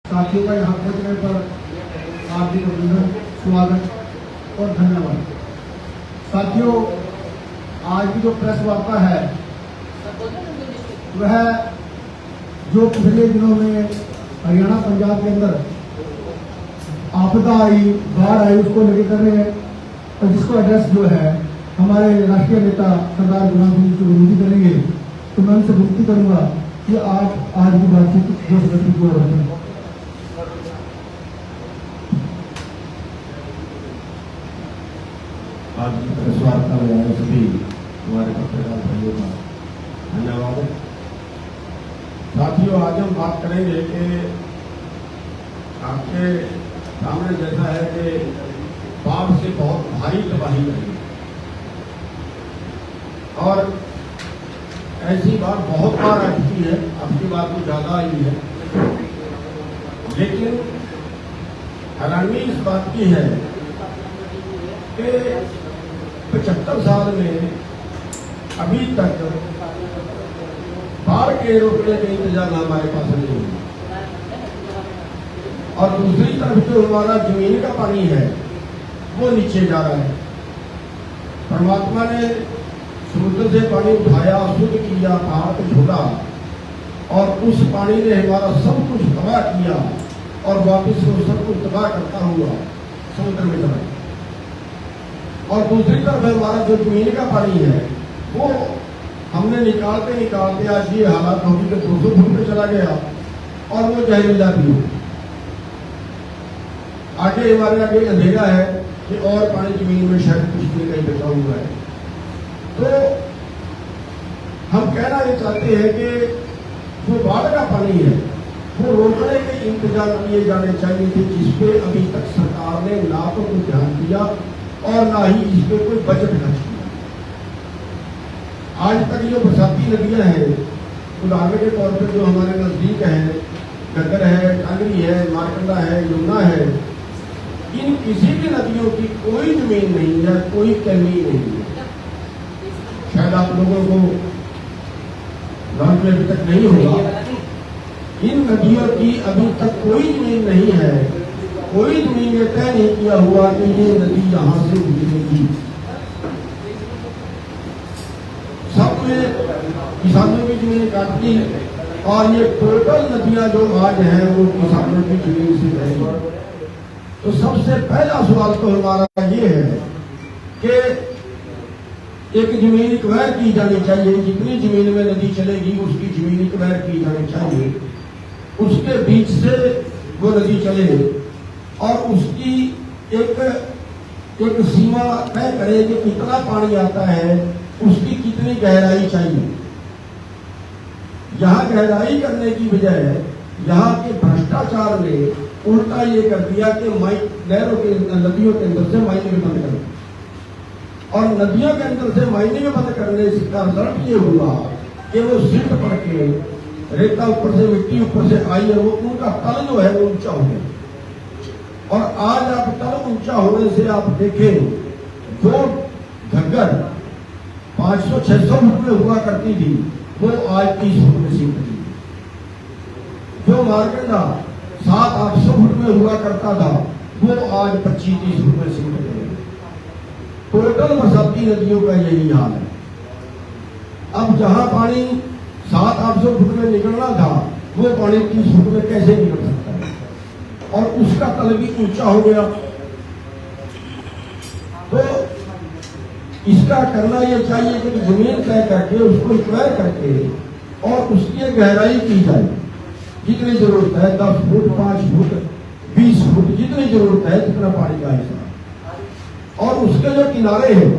साथियों का यहाँ पहुँचने पर हार्दिक अभिनंदन, स्वागत और धन्यवाद। साथियों, आज की जो प्रेस वार्ता है वह जो पिछले दिनों में हरियाणा पंजाब के अंदर आपदा आई, बाढ़ आई, उसको लेकर कर रहे हैं और जिसको एड्रेस जो है हमारे राष्ट्रीय नेता सरदार गुलाम सिंह जी को विनती करेंगे। तो मैं उनसे विनती करूंगा कि आप आज की बातचीत जो प्रगति को रखें। आज की प्रेस वार्ता में आए सभी हमारे पत्रकार भाइयों का धन्यवाद। साथियों, आज हम बात करेंगे कि आपके सामने जैसा है कि बाढ़ से बहुत भारी तबाही रही और ऐसी बात बहुत बार आ चुकी है। आपकी बात तो ज्यादा आई है, लेकिन हैरानी इस बात की है कि 75 साल में अभी तक बाढ़ के रोकने का इंतजाम हमारे पास नहीं है। और दूसरी तरफ जो हमारा जमीन का पानी है वो नीचे जा रहा है। परमात्मा ने समुद्र से पानी उठाया, शुद्ध किया, पहाड़ पे छोड़ा और उस पानी ने हमारा सब कुछ तबाह किया और वापस वो सब कुछ तबाह करता हुआ समुद्र में चला। और दूसरी तरफ हमारा जो जमीन का पानी है वो हमने निकालते निकालते आज ये हालात होगी कि 200 फुट पे चला गया और वो जहरीला भी हो। आगे हमारे आगे अंधेरा है कि और पानी जमीन में शायद कुछ भी कहीं बचा हुआ है। तो हम कहना ये चाहते हैं कि जो बाढ़ का पानी है वो रोकने के इंतजाम किए जाने चाहिए थे, जिसपे अभी तक सरकार ने ना तो कोई ध्यान दिया और ना ही इस पे कोई बजट खर्च किया। आज तक जो बरसाती नदियां हैं, उदाहरण के तौर पर जो हमारे नजदीक है, गगर है, टांगरी है, मारकंडा है, यमुना है, इन किसी भी नदियों की कोई जमीन नहीं है, कोई कमी नहीं है। शायद आप लोगों को नॉलेज अभी तक नहीं होगा, इन नदियों की अभी तक कोई जमीन नहीं है। कोई जमीन ये तय नहीं किया हुआ कि ये नदी यहां से गुजरेगी। सब में किसानों की जमीन काट दी और ये टोटल नदियां जो आज हैं वो किसानों की जमीन से रहेगी। तो सबसे पहला सवाल तो हमारा ये है कि एक जमीन एक्वायर की जानी चाहिए। जितनी जमीन में नदी चलेगी उसकी जमीन एक्वायर की जानी चाहिए, उसके बीच से वो नदी चले और उसकी एक सीमा तय करे कि कितना पानी आता है, उसकी कितनी गहराई चाहिए। यहाँ गहराई करने की बजाय यहाँ के भ्रष्टाचार ने उल्टा ये कर दिया कि नहरों के नदियों के अंदर से माइनिंग बंद कर दी और नदियों के अंदर से माइनिंग बंद करने का रिजल्ट ये हुआ कि वो सिल्ट पड़ के रेता ऊपर से, मिट्टी ऊपर से आई और वो उनका तल जो है वो ऊंचा हो गया। और आज आप तल ऊंचा होने से आप देखें, जो घग्गर 500-600 फुट में हुआ करती थी वो आज 30 फुट में सिमट गई। जो मारकंडा 700-800 फुट में हुआ करता था वो आज 25-30 फुट में सिमट गया। टोटल बरसाती नदियों का यही हाल है। अब जहां पानी 700-800 फुट में निकलना था वो पानी 30 फुट में कैसे निकल सकता है और उसका तल भी ऊंचा हो गया। तो इसका करना यह चाहिए कि जमीन तय करके उसको एक्वायर करके और उसकी गहराई की जाए जितनी जरूरत है, 10 फुट, 5 फुट, 20 फुट, जितनी जरूरत है जितना पानी का हिस्सा। और उसके जो किनारे हैं,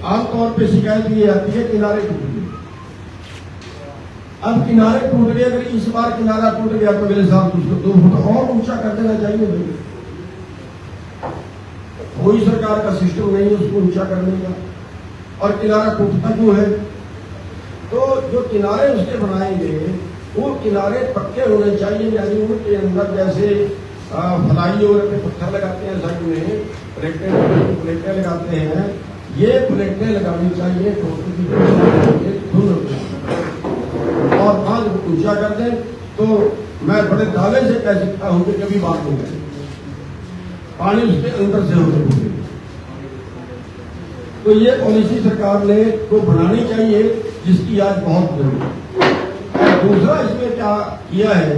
आमतौर पे शिकायत ये आती है किनारे टूट गए। अब किनारे टूट गए, अगर इस बार किनारा टूट गया तो अगले साल उसको 2 फुट और ऊंचा कर देना चाहिए भाई। कोई सरकार का सिस्टम नहीं है उसको ऊंचा करने का और किनारा टूटता क्यों है। तो जो किनारे उसके बनाएंगे वो किनारे पक्के होने चाहिए, यानी उनके अंदर जैसे फलाई और पत्थर लगाते हैं साइड में, प्लेटें लगाते हैं, ये प्लेटें लगानी चाहिए और बांध ऊंचा कर दें तो मैं बड़े दावे से कह सकता हूं कि कभी बात नहीं करें, पानी उसके अंदर से होते हुए। तो ये पॉलिसी सरकार ने को बनानी चाहिए, जिसकी आज बहुत जरूरत है। और दूसरा इसमें क्या किया है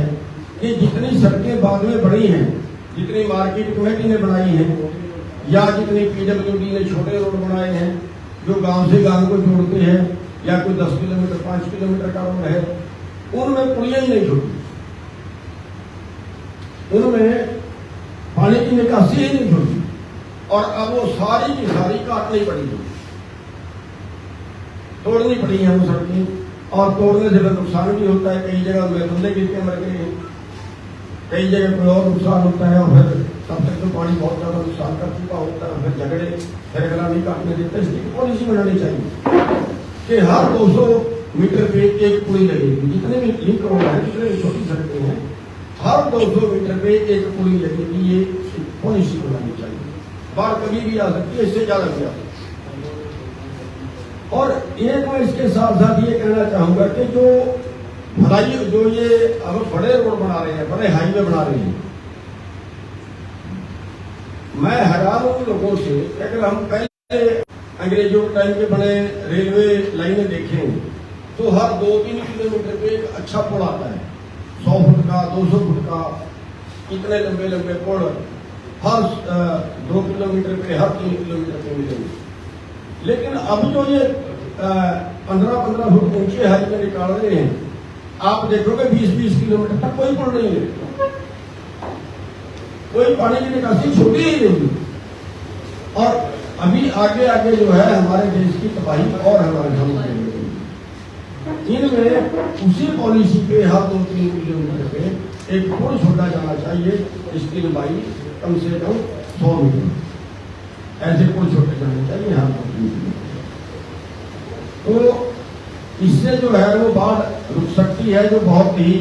कि जितनी सड़कें बाद में बनी हैं, जितनी मार्केट कमेटी ने बनाई है या जितनी पीडब्ल्यूडी ने छोटे रोड बनाए हैं जो गांव से गांव को जोड़ते हैं, या कोई 10 किलोमीटर 5 किलोमीटर का रोड है, उनमें पुलियां ही नहीं छोड़ी, उनमें पानी की निकासी ही नहीं छोड़ी, और अब वो सारी की सारी काटनी पड़ी, तोड़नी पड़ी है वो सड़कें। और तोड़ने से नुकसान भी होता है, कई जगह में बंदे गिर के मर गए, कई जगह कोई और नुकसान होता है, और फिर तब तक तो पानी बहुत ज्यादा नुकसान कर चुका होता है, फिर झगड़े फिर अगला नहीं काटने देते। इसकी पॉलिसी बनानी चाहिए कि हर 200 मीटर पे एक पुली लगेगी, जितने भी लिंक रोड है, जितने भी छोटी सड़कें हैं, हर 200 मीटर पे एक पुली लगेगी। ये पॉलिसी बनानी चाहिए। बाढ़ कभी भी आ सकती है, इससे ज्यादा भी आ सकती है। और एक मैं इसके साथ साथ ये कहना चाहूंगा कि जो भलाई जो ये अब बड़े रोड बना रहे हैं, बड़े हाईवे बना रहे हैं, मैं हैरान हूं लोगों से। अगर हम पहले अंग्रेजों के टाइम के बने रेलवे लाइनें देखें तो हर 2-3 किलोमीटर पे एक अच्छा पुल आता है, 100 फुट का, 200 फुट का, इतने लंबे लंबे पुल हर 2 किलोमीटर पे, हर 3 किलोमीटर पे मिलेंगे। लेकिन अब जो ये 15-15 फुट ऊंचे हाईवे निकाल रहे हैं, आप देखोगे 20-20 किलोमीटर तक कोई पुल नहीं है, कोई पानी की निकासी छोटी ही नहीं। और अभी आगे आगे जो है हमारे देश की तबाही और हमारे सामने इनमें उसी पॉलिसी पे हर 2-3 किलोमीटर पे एक पुल छोड़ा जाना चाहिए, इसकी लंबाई कम से कम 100 मीटर, ऐसे पुल छोटे जाने चाहिए हर 2-3 किलोमीटर। तो इससे जो है वो बाढ़ रुक सकती है, जो बहुत ही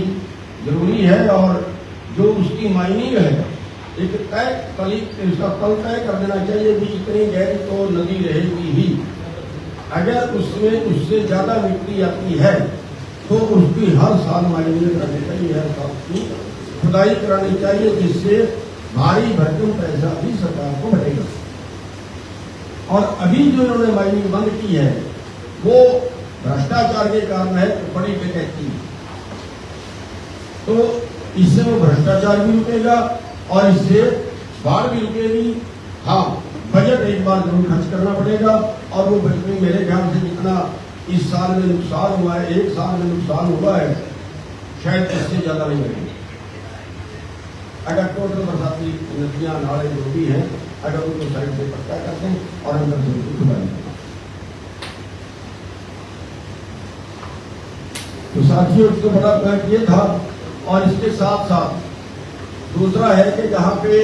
जरूरी है। और जो उसकी माइनिंग है, एक तय तली इसका तल तय कर देना चाहिए कि इतनी गहरी तो नदी रहेगी ही, अगर उसमें उससे ज्यादा मिट्टी आती है तो उसकी हर साल माइनिंग करनी चाहिए, हर साल की खुदाई करानी चाहिए, जिससे भारी भरकम पैसा भी सरकार को बढ़ेगा। और अभी जो इन्होंने माइनिंग बंद की है वो भ्रष्टाचार के कारण है, बड़ी डकैती। तो इससे वो भ्रष्टाचार भी रुकेगा और इससे बाढ़ भी रुकेगी। हाँ, बजट एक बार जरूर खर्च करना पड़ेगा, और वो बजट में मेरे ख्याल से जितना इस साल में नुकसान हुआ है, 1 साल में नुकसान हुआ है, शायद इससे ज्यादा नहीं लगेगा। अगर टोटल बरसाती नदियां नाले जो भी हैं, अगर उनको साइड से पक्का कर दें और अंदर से उनको खुदा दें। तो साथियों, इसको बड़ा पॉइंट ये था। और इसके साथ साथ दूसरा है कि जहां पे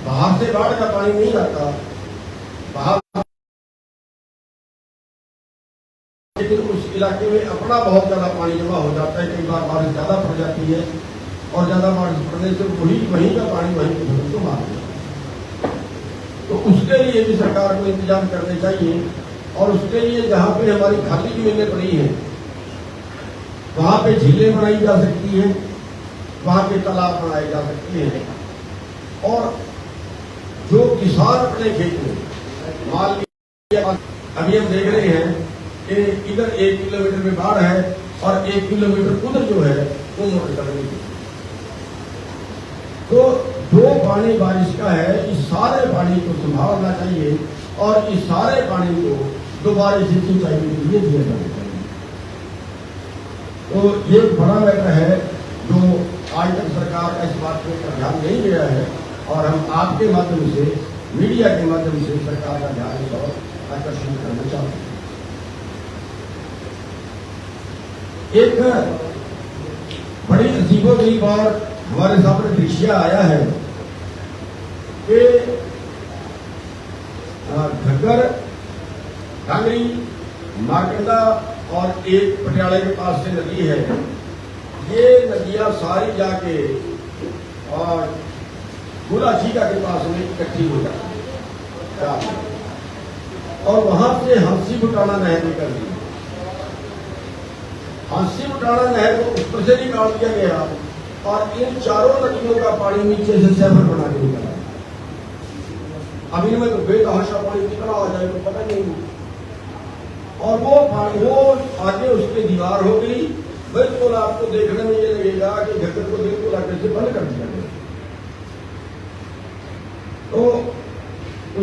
बाहर से बाढ़ का पानी नहीं आता, बाहर लेकिन उस इलाके में अपना बहुत ज्यादा पानी जमा हो जाता है। कई बार बारिश ज्यादा पड़ जाती है और ज्यादा बारिश पड़ने से वहीं का पानी वहीं की फसल को मार देता है। तो उसके लिए भी सरकार को इंतजाम करने चाहिए। और उसके लिए जहां पे हमारी खाली जमीनें पड़ी हैं, वहां पे झीलें बनाई जा सकती हैं, वहां पे तालाब बनाए जा सकते हैं। और जो किसान अपने खेत में मान लीजिए, अभी हम देख रहे हैं कि इधर 1 किलोमीटर में बाढ़ है और 1 किलोमीटर उधर जो है वो मोटर करने की। तो जो पानी बारिश का है, इस सारे पानी को संभालना चाहिए और इस सारे पानी को दोबारा से सिंचाई के लिए दिया जाना चाहिए। तो ये बड़ा मैटर है जो आज तक सरकार का इस बात पर ध्यान नहीं दिया है, और हम आपके माध्यम से, मीडिया के माध्यम से सरकार का ध्यान इस ओर आकर्षित करना चाहते हैं। एक बड़ी अजीबोगरीब और हमारे सामने दृश्य आया है कि घग्गर, कांगड़ी, मारकंडा और एक पटियाला के पास से नदी है। ये नदियां सारी जाके और गुलाचीका के पास में इकट्ठी हो जाती है और वहां से हंसी बुटाना नहर निकल रही है। हांसी बटाना नहर को ऊपर से निकाल दिया गया और इन चारों नदियों का पानी नीचे से सैफर बना के निकला। अब इनमें तो बेतहाशा पानी कितना आ जाए तो पता नहीं। और वो पानी वो आगे उसकी दीवार हो गई, बिल्कुल आपको देखने में ये लगेगा कि घग्गर को बिल्कुल आगे से बंद कर दिया गया। तो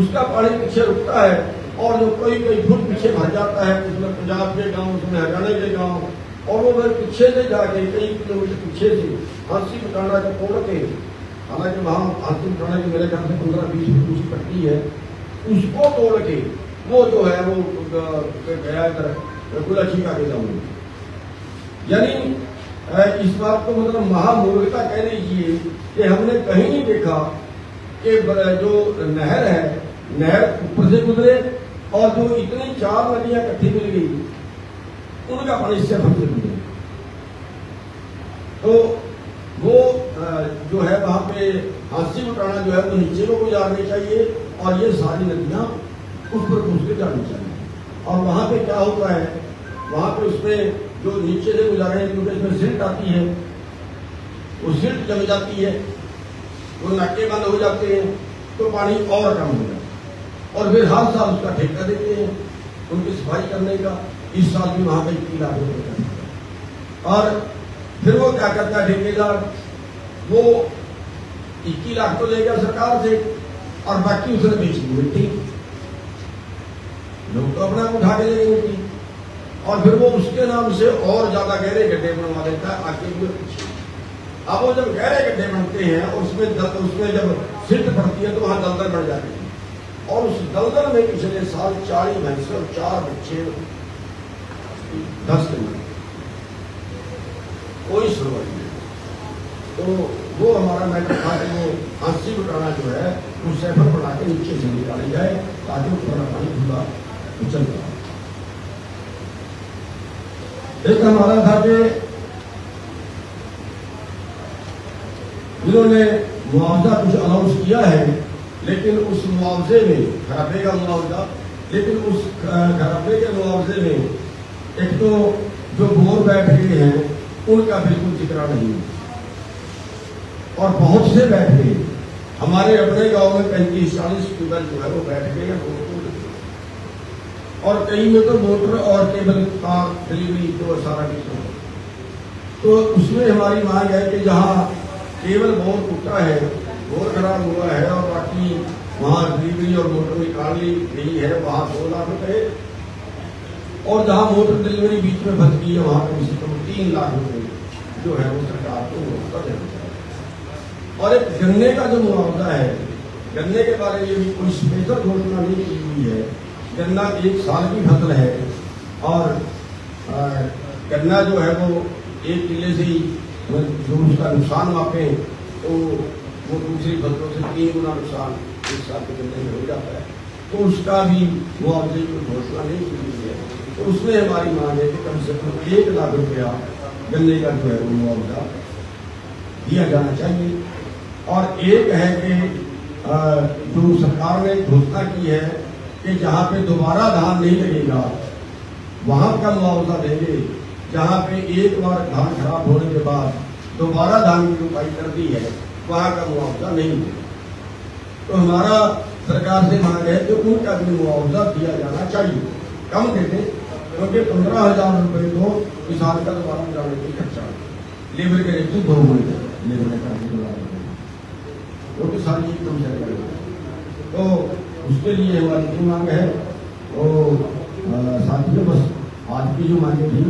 उसका पानी पीछे रुकता है और जो कई फुट पीछे भर जाता है, उसमें पंजाब के गांव, उसमें हरियाणा के गांव, और वो फिर पीछे से जाके कई किलोमीटर पीछे से हांसी बटाना को तोड़ के, हालांकि वहां हांसी बटाना की मेरे ख्याल से 15-20 फुट ऊंची पट्टी है, उसको तोड़ के वो जो है वो गया इधर गुलाची का गेला में। यानी इस बात को मतलब महामूर्खता कह लीजिए कि हमने कहीं नहीं देखा कि जो नहर है, नहर ऊपर से गुजरे और जो इतनी 4 नदियां इकट्ठी मिल गई उनका पानी इससे भरते हुए। तो वो जो है वहां पे हांसी बटाना जो है वो नीचे को गुजारनी चाहिए और ये सारी नदियां ऊपर घुस के जानी चाहिए। और वहां पे क्या होता है, वहां पे उसमें जो नीचे से गुजारने क्योंकि इसमें सिल्ट आती है, वो सिल्ट जम जाती है, वो नाके बंद हो जाते हैं, तो पानी और कम हो जाता है। और फिर हर साल उसका ठेका देते हैं उनकी सफाई करने का। इस साल भी वहां पे 21 लाख रुपए का। और फिर वो क्या करता है ठेकेदार, वो 21 लाख तो लेगा सरकार से और बाकी उसने बेच दी मिट्टी, लोग तो अपना उठा के लेंगे मिट्टी, और फिर वो उसके नाम से और ज्यादा गहरे गड्ढे बनवा देता है आगे भी पीछे। अब वो जब गहरे गड्ढे बनते हैं और उसमें जब सिल्ट पड़ती है तो वहां दलदल बढ़ जाती है और उस दलदल में पिछले साल 40 भैंसे और 4 बच्चे 10 दिन कोई सुनवाई नहीं। तो वो हमारा मैटर था कि वो हांसी बटाना जो है वो सैफर बना के नीचे से निकाली जाए ताकि ऊपर पानी खुला उछल जाए। एक हमारा था कि इन्होंने मुआवजा कुछ अनाउंस किया है, लेकिन उस मुआवजे में खराबे का मुआवजा, लेकिन उस खराबे के मुआवजे में एक तो जो बोर बैठ गए हैं उनका बिल्कुल जिक्र नहीं और बहुत से बैठ गए। हमारे अपने गांव में 35-40 ट्यूबवेल जो है वो बैठ गए हैं और कई में तो मोटर और केबल का डिलीवरी तो सारा कुछ। तो उसमें हमारी मांग है कि जहाँ केबल बोर टूटा है, बोर खराब हुआ है और बाकी वहाँ डिलीवरी और मोटर निकाल ली गई है वहाँ 2 लाख रुपए, और जहाँ मोटर डिलीवरी बीच में फंस गई है वहाँ कम से कम 3 लाख रुपए जो है वो सरकार को मुआवजा देना चाहिए। और एक गन्ने का जो मुआवजा है, गन्ने के बारे में भी कोई स्पेशल घोषणा नहीं की हुई है। गन्ना 1 साल की फसल है और गन्ना जो है वो 1 किले से ही जो उसका नुकसान मापे तो वो दूसरी फसलों से 3 गुना नुकसान 1 साल के गन्ने में हो जाता है। तो उसका भी मुआवजे की घोषणा नहीं की हुई है। तो उसमें हमारी मांग है कि कम से कम 1 लाख रुपया गन्ने का जो है वो मुआवजा दिया जाना चाहिए। और एक है कि जो सरकार ने घोषणा की है कि जहाँ पे दोबारा धान नहीं लगेगा वहाँ का मुआवजा देंगे, जहाँ पे एक बार धान खराब होने के बाद दोबारा धान की रोपाई कर दी है वहाँ का मुआवजा नहीं देगा। तो हमारा सरकार से मांग है कि उनका भी मुआवजा दिया जाना चाहिए, कम दे दें, क्योंकि 15,000 रुपये तो किसान का दोबारा लगाने की खर्चा लेबर के रेट 2 महीने लेबर का वो तो सारी चीज कम जाएगा। तो उसके लिए हमारी जो मांग है वो साथियों बस आज की जो मांगे थी।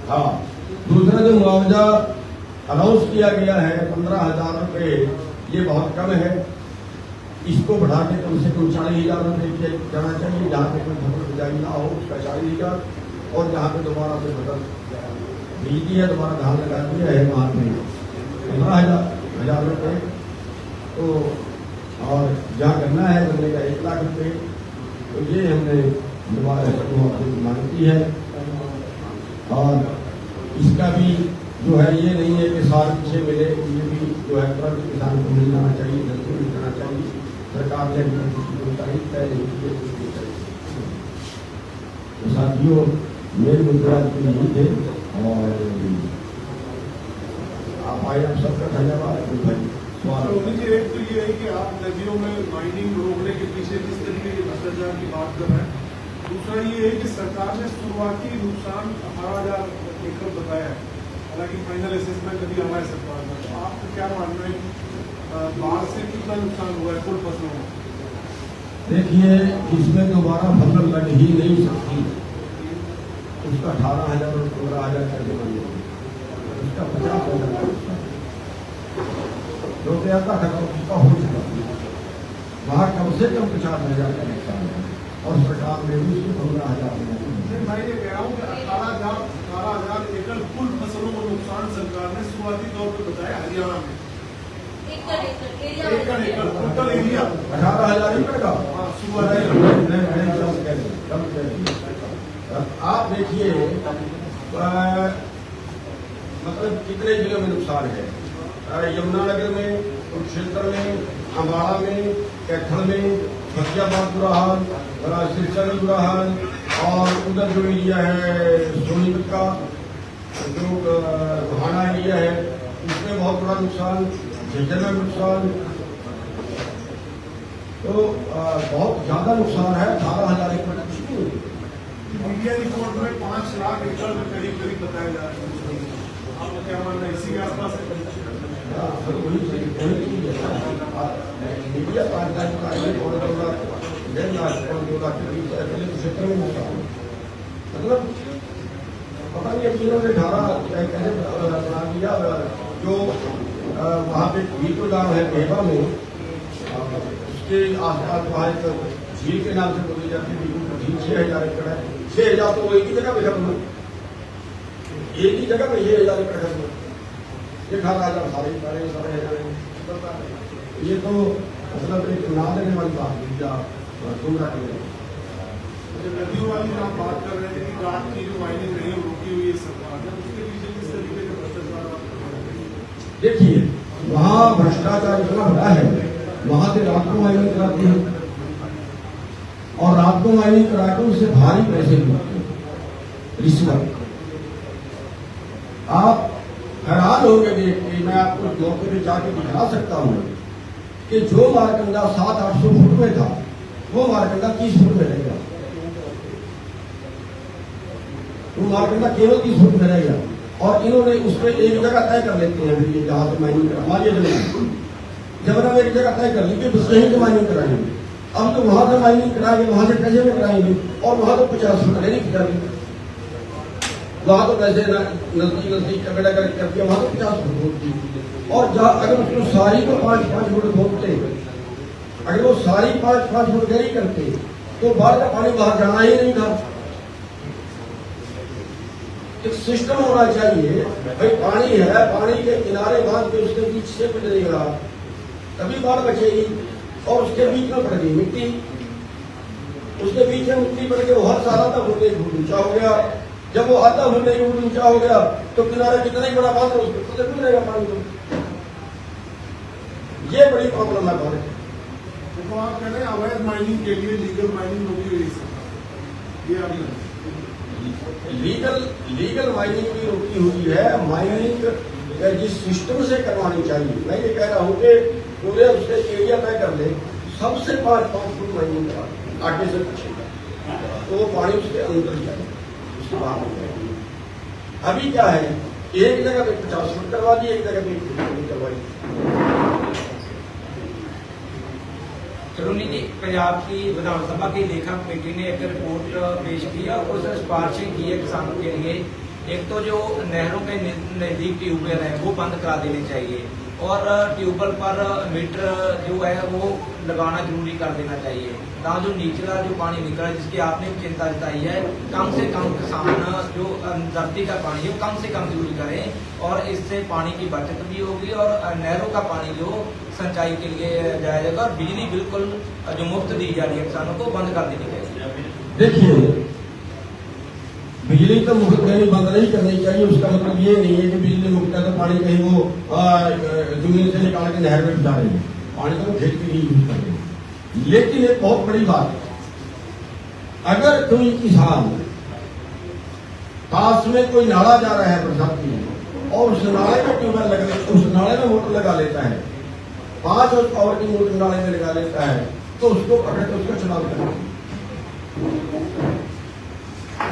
हाँ, दूसरा जो मुआवजा अनाउंस किया गया है 15,000 रुपये, ये बहुत कम है। इसको बढ़ा के कम से कम 40,000 रुपये किया जाना चाहिए। जहाँ पे कोई फसल बिजाई ना हो उसका 40,000, और जहाँ पे दोबारा से फसल बीज दी है दोबारा धान लगा दिया है वहाँ पे 15,000 रुपये। तो और जहाँ करना है गन्ने का 1 लाख रुपये। तो ये हमने दोबारा मांग की है। और इसका भी जो है ये नहीं है कि साल पीछे मिले, ये भी जो है तुरंत किसान को मिल जाना चाहिए, जल्दी मिल जाना चाहिए। सरकार ने तारीख तय नहीं की है। तो साथियों मेरे मुद्दा के यही थे और आप आए, आप सबका धन्यवाद भाई। रोहित जी, एक तो ये है कि आप नदियों में माइनिंग रोकने के पीछे किस तरीके के भ्रष्टाचार की बात कर रहे हैं। दूसरा ये है कि सरकार ने शुरुआती नुकसान 18,000 एकड़ बताया है, हालांकि फाइनल असेसमेंट अभी आना है सरकार का। तो आपको क्या मानना है कि बाढ़ से कितना नुकसान हुआ है कुल फसलों में? देखिए, इसमें दोबारा फसल लग ही नहीं सकती। उसका 18,000 और 15,000 करके बनेगा, उसका 50,000 जो ज्यादा खत्म उसका हो चुका। वहाँ कम से कम 50,000 का नुकसान है और सरकार ने भी उसको 15,000 मैं ये कह रहा हूँ कि 18,000 एकड़ कुल फसलों को नुकसान सरकार ने शुरुआती तौर पर बताया हरियाणा में। एकड़ टोटल एरिया 18,000 एकड़ का शुरुआती। आप देखिए मतलब कितने जिलों में नुकसान है। यमुनानगर में, कुरुक्षेत्र में, अम्बाड़ा में, कैथल में, फतेहाबाद बुरा हाल, सिरसा में बुरा हाल, और उधर जो एरिया है सोनीपत का जो घाना एरिया है उसमें बहुत बड़ा नुकसान, झज्जर में नुकसान, तो बहुत ज्यादा नुकसान है। 18,000 एकड़ मीडिया रिपोर्ट में 5 लाख एकड़ में करीब बताया जा रहा है। आपका क्या मानना है, इसी के आसपास है? मीडिया 5 लाख का 1.5 लाख 2 लाख के बीच क्षेत्र में होता है। मतलब पता नहीं अब इन्होंने 18 कैसे बना दिया। जो वहाँ पे भीपुर गाँव है बेहबा में, उसके आसपास वहाँ एक झील के नाम से बोली जाती है झील 6,000 एकड़ है। 6,000 तो एक ही जगह पे खत्म है, एक ही जगह पे 6,000 एकड़ खत्म है। 18,000 सारे ये तो मतलब एक ना देने वाली बात है। नदियों वाली आप बात कर रहे थे कि घाट की जो माइनिंग नहीं है रोकी हुई है सरकार ने, उसके पीछे किस तरीके का भ्रष्टाचार आप? देखिए, वहाँ भ्रष्टाचार इतना बड़ा है, वहां से रात को माइनिंग कराते हैं और रात को माइनिंग करा के उससे भारी पैसे मिलते हैं, रिश्वत। आप हैरान होंगे देख के, मैं आपको मौके पे जाके दिखा सकता हूँ कि जो मारकंडा 700-800 फुट में था वो मारकंडा 30 फुट में रहेगा। वो मारकंडा केवल 30 फुट में रहेगा और इन्होंने उस पर एक जगह तय कर लेते हैं जहां से माइनिंग करा। मान लीजिए जबना में एक जगह तय कर ली कि बस कहीं से माइनिंग कराएंगे। अब तो वहां से माइनिंग कराएंगे, वहां से पैसे में कराएंगे और वहां तो 50 फुट नहीं कराएंगे। वहां तो पैसे नजदीक करके वहां तो 50 फुट होती। और अगर उसको सारी को 5-5 फुट खोदते, अगर वो सारी 5-5 फुट गहरी करते तो बाढ़ का पानी बाहर जाना ही नहीं था। एक सिस्टम होना चाहिए, भाई पानी है, पानी के किनारे बांध के उसके बीच से गुजरेगा तभी बाढ़ बचेगी। और उसके बीच में पड़ गई मिट्टी, उसके बीच में मिट्टी पड़ के वो हर साल आधा फुट ऊंचा हो गया। जब वो आधा फुट ऊंचा हो गया तो किनारे कितना ही बड़ा बांध है उसके खुद गुजरेगा पानी। तो ये बड़ी प्रॉब्लम है भारत। तो आप कह रहे हैं अवैध माइनिंग के लिए लीगल माइनिंग रोकी हुई है, ये आप लीगल माइनिंग भी रोकी हुई है। माइनिंग जिस सिस्टम से करवानी चाहिए, मैं ये कह रहा हूँ कि पूरे उसके एरिया तय कर ले, सबसे 5-5 फुट माइनिंग करा आगे से पूछेगा तो वो पानी उसके अंदर जाएगा, उसके बाहर नहीं जाएगी। अभी क्या है, एक जगह पे 50 फुट करवा दी, एक जगह पे 1 फुट नहीं करवाई। सलोनी जी, पंजाब की विधानसभा की लेखा कमेटी ने एक रिपोर्ट पेश की और उसमें सिफारिशें की है किसानों के लिए। एक तो जो नहरों के नजदीक ट्यूबवेल है वो बंद करा देने चाहिए और ट्यूबवेल पर मीटर जो है वो लगाना जरूरी कर देना चाहिए, ताकि जो निचला जो पानी निकल रहा है जिसकी आपने चिंता जताई है, कम से कम किसान जो धरती का पानी है वो कम से कम यूज करें और इससे पानी की बचत भी होगी और नहरों का पानी जो सिंचाई के लिए जाया जाएगा और बिजली बिल्कुल जो मुफ्त दी जा रही है किसानों को बंद कर देनी चाहिए। देखिए, बिजली तो मुफ्त कहीं बंद नहीं करनी चाहिए। उसका मतलब ये नहीं है कि बिजली मुफ्त है तो पानी कहीं वो जमीन से निकाल के नहर में डाल रहे हैं, पानी तो खेत के लिए यूज कर रहे हैं। लेकिन एक बहुत बड़ी बात, अगर कोई किसान पास में कोई नाला जा रहा है बरसाती और उस नाले में ट्यूबवेल लगा, उस नाले में मोटर लगा लेता है, 5 horse पावर की मोटर नाले में लगा लेता है, तो उसको पकड़ के उसका चुनाव करना,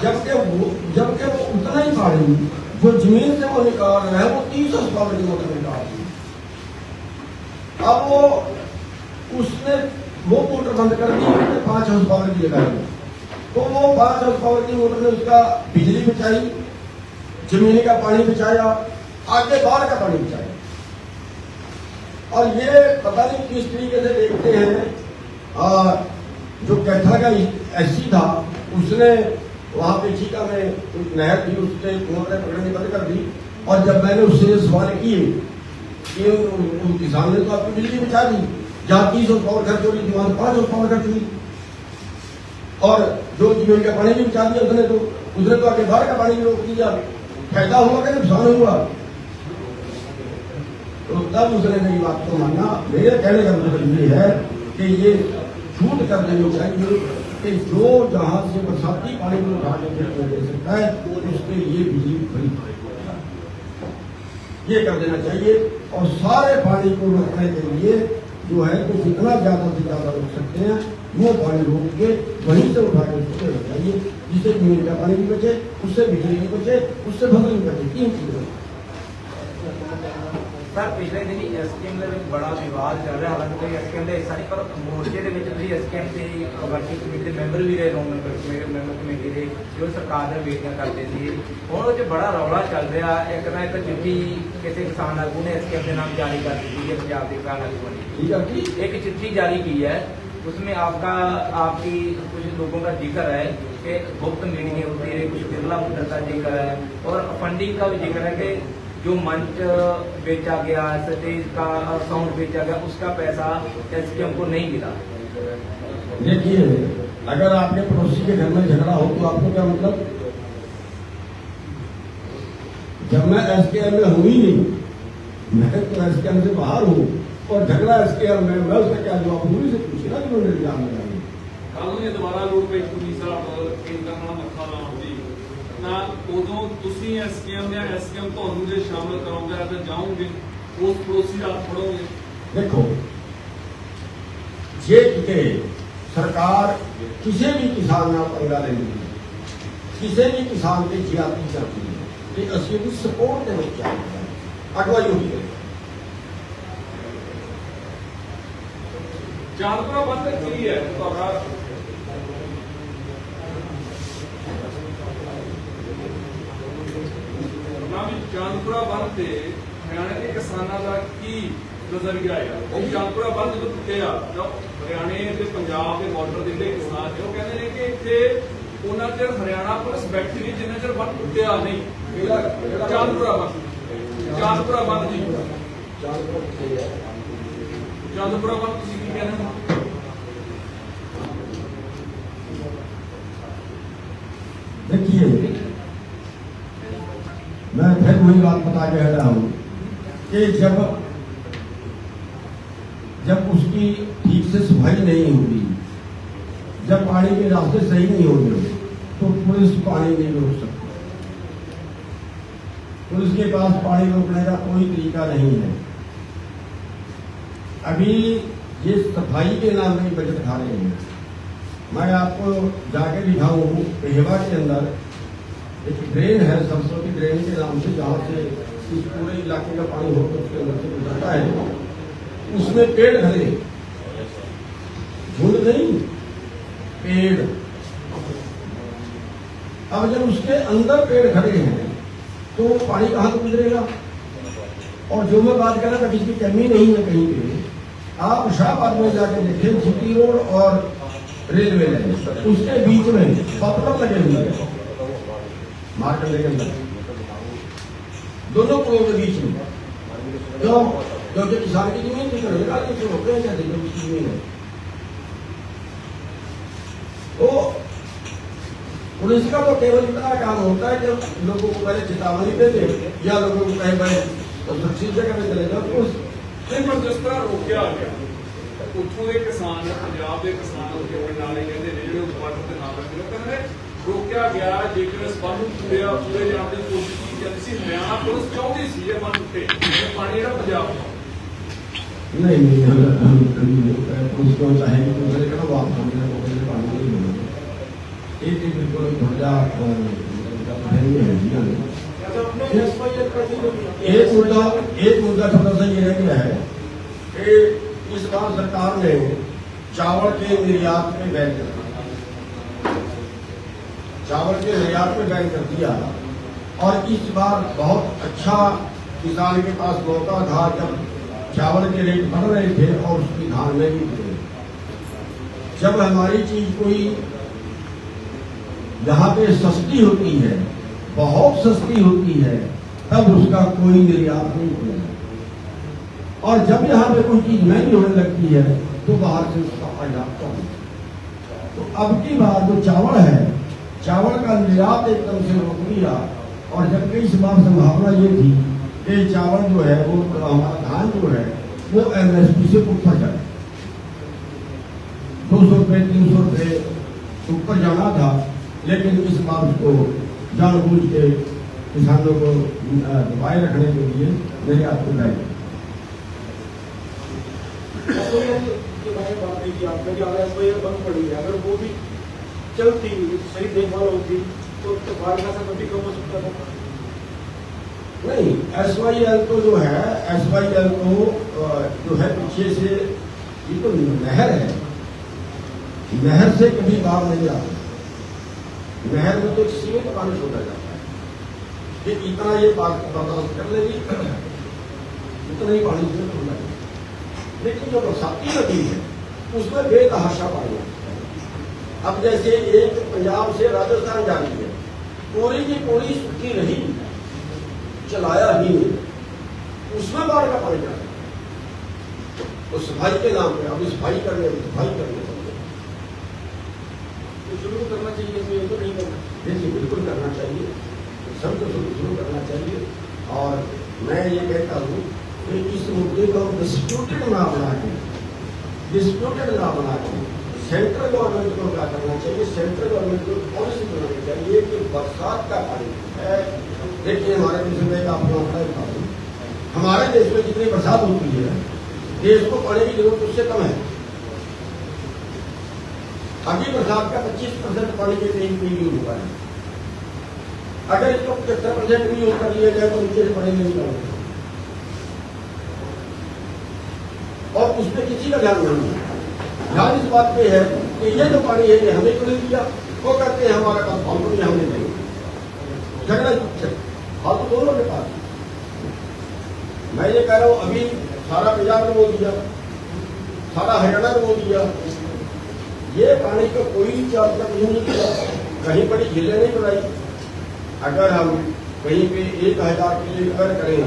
जबकि वो उतना ही पानी जो जमीन से वो निकाल रहा है वो 30 horse पावर की मोटर निकाल रही है। अब वो उसने वो मोटर बंद कर दी, 5 horse पावर की लगा दी, तो वो 5 horse पावर की मोटर ने उसका बिजली बचाई, जमीन का पानी बचाया, आगे बाहर का पानी बचाया। और ये पता नहीं किस तरीके से देखते हैं, जो कैथा का एससी था उसने वहां पे चीका में नहर थी, उसने मोटर पकड़नी बंद कर दी। और जब मैंने उससे सवाल किए कि किसान ने तो आपकी बिजली बचा दी, जहाँ 30 horse पावर खर्च हो रही थी वहां 5 horse पावर खर्च हुई, और जो जमीन का पानी भी बचा दिया उसने तो आगे बाहर का पानी भी रोक दिया। फायदा हुआ कि नुकसान हुआ? तो तब उसने मेरी बात को माना। मेरे कहने का मतलब ये है कि ये छूट कर देनी चाहिए कि जो जहां से बरसाती पानी को उठा के दे सकता है उसके लिए बिजली खरीद ये कर देना चाहिए। और सारे पानी को रोकने के लिए जो है तो जितना ज्यादा से ज्यादा रोक सकते हैं वो पानी रोक के वहीं से उठा के उसको चाहिए, जिससे जमीन का पानी भी बचे, उससे बिजली भी बचे, उससे फसल भी बचे। 3 चीजें। सर पिछले दिन एसकेएम ਦੇ ਵਿੱਚ ਬੜਾ ਵਿਵਾਦ ਚੱਲ ਰਿਹਾ, ਹਾਲਾਂਕਿ ਕੋਈ ਐਸਕੇਐਮ ਦਾ ਹਿੱਸਾ ਨਹੀਂ, ਪਰ ਮੋਰਚੇ ਦੇ ਵਿੱਚ ਤੁਸੀਂ ਐਸਕੇਐਮ ਦੇ ਵਰਕਿੰਗ ਕਮੇਟੀ ਦੇ ਮੈਂਬਰ ਵੀ ਰਹੇ, ਮੈਂਬਰ ਕਮੇਟੀ ਦੇ ਜੋ ਸਰਕਾਰ ਦੇ ਵੇਟਿੰਗ ਕਰਦੇ ਸੀ। ਹੁਣ ਉਹ 'ਚ ਬੜਾ ਰੌਲਾ ਚੱਲ ਰਿਹਾ, ਇੱਕ ਨਾ ਇੱਕ ਚਿੱਠੀ ਕਿਸੇ ਕਿਸਾਨ ਆਗੂ ਨੇ एसकेएम के नाम जारी कर दी है, पंजाब के किसान आगू ने एक चिट्ठी जारी की है, उसमें आपकी कुछ लोगों का जिक्र है कि गुप्त मीटिंगें होती है, कुछ बिरला मुद्दा का जिक्र है और फंडिंग का भी जिक्र है कि जो मंच बेचा गया, स्टेज का साउंड बेचा गया, उसका पैसा एसकेएम को नहीं मिला। देखिए, अगर आपके पड़ोसी के घर में झगड़ा हो तो आपको क्या मतलब? जब मैं एसकेएम में हूं ही नहीं, मैं तो एसकेएम से बाहर हूं और झगड़ा एसकेएम में, मैं उसका क्या जवाब पूरी से पूछे ना कि उन्होंने इल्जाम लगाया। ਕੱਲ ਨੂੰ ਦੁਬਾਰਾ ਲੋੜ ਪਈ ਪੁਲਿਸ ਵਾਲਾ ਕੇਂਦਰ ਨਾਲ ਮੱਥਾ ਲਾਉਣ ਦੀ ਤਾਂ ਉਦੋਂ ਤੁਸੀਂ ਐਸਕੇਐਮ ਜਾਂ ਐਸਕੇਐਮ ਤੁਹਾਨੂੰ ਜੇ ਸ਼ਾਮਲ ਕਰੋਗੇ ਤਾਂ ਜਾਓਗੇ ਉਸ ਪੜੋਸੀ ਦਾ ਫੜੋਗੇ। देखो, जे किते सरकार किसी भी किसान ਨਾਲ ਪੰਗਾ ਲੈਂਦੀ ਹੈ, ਕਿਸੇ ਵੀ ਕਿਸਾਨ ਤੇ ਜ਼ਿਆਦਤੀ ਕਰਦੀ ਹੈ ਤੇ ਅਸੀਂ ਉਹਦੀ ਸਪੋਰਟ ਦੇ ਵਿੱਚ ਆਉਂਦੇ ਹਾਂ, ਅਗਵਾਈ ਹੁੰਦੀ ਹੈ। ਚਾਂਦਪੁਰਾ ਬੰਦ ਕੀ ਹੈ ਤੁਹਾਡਾ? ਨਾ ਵੀ ਚਾਂਦਪੁਰਾ ਬੰਦ ਤੇ ਹਰਿਆਣੇ ਦੇ ਕਿਸਾਨਾਂ ਦਾ ਕੀ ਨਜ਼ਰੀਆ ਹੈ? ਉਹ ਚਾਂਦਪੁਰਾ ਬੰਦ ਜਦੋਂ ਟੁੱਟਿਆ, ਜੋ ਹਰਿਆਣੇ ਤੇ ਪੰਜਾਬ ਦੇ ਬਾਰਡਰ ਦੇ ਜਿਹੜੇ ਕਿਸਾਨ ਨੇ ਉਹ ਕਹਿੰਦੇ ਨੇ ਕਿ ਇੱਥੇ ਉਹਨਾਂ ਚਿਰ ਹਰਿਆਣਾ ਪੁਲਿਸ ਬੈਠੀ ਨਹੀਂ ਜਿੰਨਾ ਚਿਰ ਬੰਦ ਟੁੱਟਿਆ ਨਹੀਂ। ਚਾਂਦਪੁਰਾ ਬੰਦ, ਚਾਂਦਪੁਰਾ ਬੰਦ ਜੀ, ਚਾਂਦਪੁਰਾ ਬੰਦ ਤੁਸੀਂ ਕੀ ਕਹਿੰਦੇ ਹੋ? देखिए, मैं फिर वही बात बता के हटा हूं कि जब उसकी ठीक से सफाई नहीं होगी, जब पानी के रास्ते सही नहीं होंगे तो पुलिस पानी नहीं रोक सकती। पुलिस के पास पानी रोकने का कोई तरीका नहीं है। अभी ये सफाई के नाम में बजट खा रहे हैं। मैं आपको जाके दिखाऊं, पेहवा के अंदर एक ड्रेन है, सरसों की ड्रेन के नाम से, जहाँ से इस पूरे इलाके का पानी होकर उसके अंदर से गुजरता है। उसमें पेड़ खड़े, झुंड नहीं, पेड़। अब जब उसके अंदर पेड़ खड़े हैं तो पानी कहाँ से गुजरेगा? और जो मैं बात कर रहा था कि इसकी कमी नहीं है कहीं पे, आप शाहबाद में जाके देखें, जीटी रोड और रेलवे लाइन, उसके बीच में पत्थर लगे हुए हैं मार्केट के अंदर, दोनों पुलों के बीच में। जो किसान की जमीन थी रोकते हैं, क्या उसकी जमीन है। तो पुलिस का तो केवल इतना काम होता है कि लोगों को पहले चेतावनी दे दे या लोगों को कहे भाई सुरक्षित जगह में चले जाओ। तो पर जिस तरह रोकिया गया ਉੱਥੋਂ ਦੇ ਕਿਸਾਨ, ਪੰਜਾਬ ਦੇ ਕਿਸਾਨ ਉੱਥੇ ਨਾਲੇ ਕਹਿੰਦੇ ਨੇ ਜਿਹੜੇ ਉਸ ਬਾਰਡਰ ਤੇ ਨਾ ਲੱਗਦੇ, ਕਹਿੰਦੇ ਰੋਕਿਆ ਗਿਆ ਜੇਕਰ ਇਸ ਬੰਨ ਨੂੰ ਪੂਰੇ ਜਾਣ ਦੀ ਕੋਸ਼ਿਸ਼ ਕੀਤੀ ਜਾਂਦੀ ਸੀ। ਹਰਿਆਣਾ ਪੁਲਿਸ ਚਾਹੁੰਦੀ ਸੀ ਇਹ ਬੰਨ ਉੱਤੇ ਪਾਣੀ ਜਿਹੜਾ ਪੰਜਾਬ ਦਾ नहीं नहीं हम कभी नहीं उसको चाहे कि दूसरे का बात करने को पहले पानी नहीं मिलेगा ये बिल्कुल भरजा एक मुद्दा थोड़ा सा ये रह गया है कि इस बार सरकार ने चावल के निर्यात में बैन कर दिया, चावल के निर्यात में बैन कर दिया। और इस बार बहुत अच्छा किसान के पास मौका था जब चावल के रेट बढ़ रहे थे और उसकी धान नहीं थे। जब हमारी चीज कोई यहाँ पे सस्ती होती है, बहुत सस्ती होती है, तब उसका कोई निर्यात नहीं होता। और जब यहाँ पे कोई चीज महंगी होने लगती है तो बाहर से उसका आयात कम। तो अब की बार जो चावल है, चावल का निर्यात एकदम से रोक दिया। और जबकि इस बार संभावना ये थी कि चावल जो है वो हमारा धान जो है वो MSP से ऊपर जाए, 200 रुपये 300 रुपये ऊपर जाना था, लेकिन इस बार उसको जानबूझ के किसानों को दबाए रखने के लिए निर्यात को लाए। बात नहीं की आपने कि अगर SYL बंद पड़ी है, अगर वो भी चलती सही देखभाल होती तो बाढ़ का समय भी कम हो सकता था। नहीं, SYL तो जो है SYL तो जो है पीछे से ये तो नहर है, नहर से कभी बाढ़ नहीं आता। नहर में तो सीमित पानी छोड़ा जाता है कि इतना ये बर्दाश्त कर लेगी, उतना ही पानी से छोड़ना है। लेकिन जो बरसाती नदी है उसमें बेतहाशा पानी है। अब जैसे एक पंजाब से राजस्थान जा रही है, पूरी की पूरी सूखी रही, चलाया ही नहीं, उसमें बाढ़ का पानी जाता है। तो सफाई के नाम पे अब सफाई करने तो शुरू करना चाहिए, तो ये तो नहीं करना। देखिए बिल्कुल करना चाहिए, सबको शुरू करना चाहिए। और मैं ये कहता हूँ कि इस मुद्दे को डिस्प्यूटेड ना बना के सेंट्रल गवर्नमेंट को क्या करना चाहिए, सेंट्रल गवर्नमेंट को पॉलिसी बनानी चाहिए कि बरसात का पानी है। देखिए हमारे देश में आपको आंकड़ा बता दूं, हमारे देश में जितनी बरसात होती है देश को पानी की जरूरत उससे कम है। अभी बरसात का 25% पानी के करीब यूज हुआ है। अगर इसको 75% भी यूज कर लिया जाए तो नीचे से पानी नहीं निकलता और उसमें किसी का ध्यान नहीं है। ध्यान इस बात पे है कि ये जो पानी है ये हमें क्यों नहीं दिया, वो कहते हैं हमारे पास फालतू नहीं, हमने नहीं। झगड़ा फालतू दोनों के पास। मैं ये कह रहा हूँ अभी सारा पंजाब ने वो दिया, सारा हरियाणा ने वो दिया, ये पानी का कोई चार्ज तक नहीं किया, कहीं बड़ी झीलें नहीं बनाई। अगर हम कहीं पे 1000 के लिए अगर करें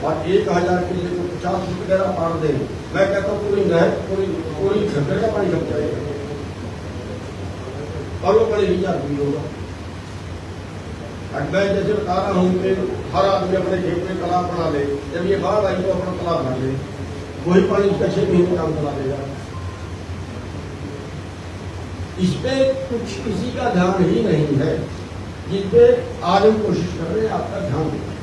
और 1000 के लिए 50 रुपये का पार दें, मैं कहता हूँ पूरी नहर पूरी घंटे का पानी लग जाएगा और वो बड़े विचार भी होगा। अब मैं जैसे बता रहा हूँ कि हर आदमी अपने खेत में तालाब बना ले, जब ये बाढ़ आई तो अपना तालाब भर ले, वही पानी उसका 6 महीने काम चला देगा। इस पे कुछ किसी का ध्यान ही नहीं है, जिस पे आज हम कोशिश कर रहे हैं आपका ध्यान दें।